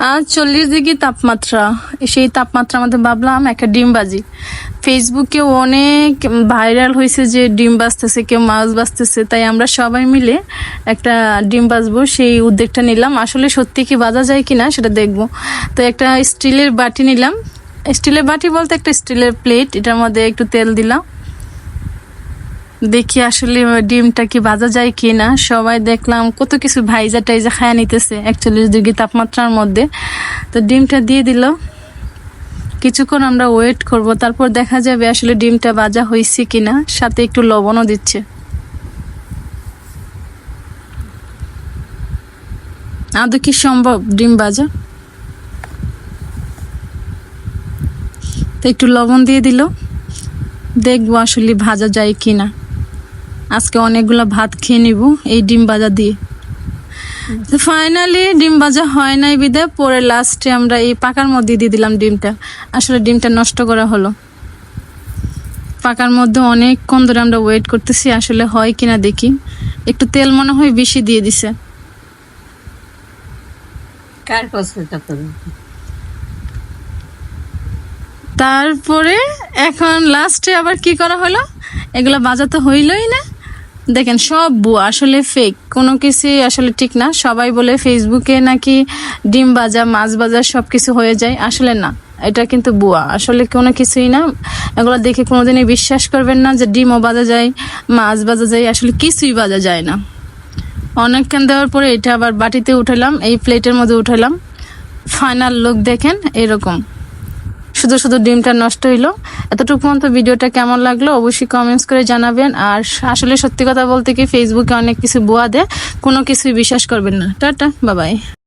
আজ 40 ডিগ্রি তাপমাত্রা। সেই তাপমাত্রা আমাদের ভাবলাম একটা ডিম বাজি। ফেসবুকে অনেক ভাইরাল হয়েছে যে ডিম বাজতেছে, কেউ মাছ বাজতেছে, তাই আমরা সবাই মিলে একটা ডিম বাজবো সেই উদ্যোগটা নিলাম। আসলে সত্যি কি বাজা যায় কিনা সেটা দেখবো। তো একটা স্টিলের বাটি নিলাম, স্টিলের বাটি বলতে একটা স্টিলের প্লেট, এটার মধ্যে একটু তেল দিলাম, দেখি আসলে ডিমটা কি ভাজা যায় কি না। সবাই দেখলাম কত কিছু ভাইজা টাইজা খায়া নিতেছে 41 ডিগ্রি তাপমাত্রার মধ্যে। তো ডিমটা দিয়ে দিল, কিছুক্ষণ আমরা ওয়েট করব, তারপর দেখা যাবে আসলে ডিমটা ভাজা হয়েছে কিনা। সাথে একটু লবণও দিচ্ছে। আদৌ কি সম্ভব ডিম ভাজা? তো একটু লবণ দিয়ে দিল, দেখবো আসলে ভাজা যায় কিনা। আজকে অনেকগুলো ভাত খেয়ে নিব এই ডিম ভাজা দিয়ে। ফাইনালি ডিম ভাজা হয় নাই বিদায় পরে লাস্টে আমরা এই পাকার মধ্যে দিয়ে দিলাম ডিমটা। আসলে ডিমটা নষ্ট করা হলো। পাকার মধ্যে অনেকক্ষণ ধরে আমরা ওয়েট করতেছি, আসলে হয় কিনা দেখি। একটু তেল মনে হয় বেশি দিয়ে দিছে। তারপরে এখন লাস্টে আবার কি করা হলো, এগুলো ভাজা তো হইলই না। দেখেন সব বুয়া, আসলে ফেক, কোনো কিছুই আসলে ঠিক না। সবাই বলে ফেসবুকে নাকি ডিম ভাজা মাছ ভাজা সবকিছু হয়ে যায়, আসলে না, এটা কিন্তু বুয়া, আসলে কোনো কিছুই না। এগুলো দেখে কোনোদিনই বিশ্বাস করবেন না যে ডিমও ভাজা যায়, মাছ ভাজা যায়, আসলে কিছুই ভাজা যায় না। অনেকক্ষণ দেওয়ার পরে এটা আবার বাটিতে উঠালাম, এই প্লেটের মধ্যে উঠালাম। ফাইনাল লুক দেখেন এরকম, শুধু শুধু ডিমটা নষ্ট হইলো। এতটুকু পর্যন্ত ভিডিওটা কেমন লাগলো অবশ্যই কমেন্টস করে জানাবেন। আর আসলে সত্যি কথা বলতে কি ফেসবুকে অনেক কিছু ভুয়া দেয়, কোনো কিছুই বিশ্বাস করবেন না। Tata, bye bye.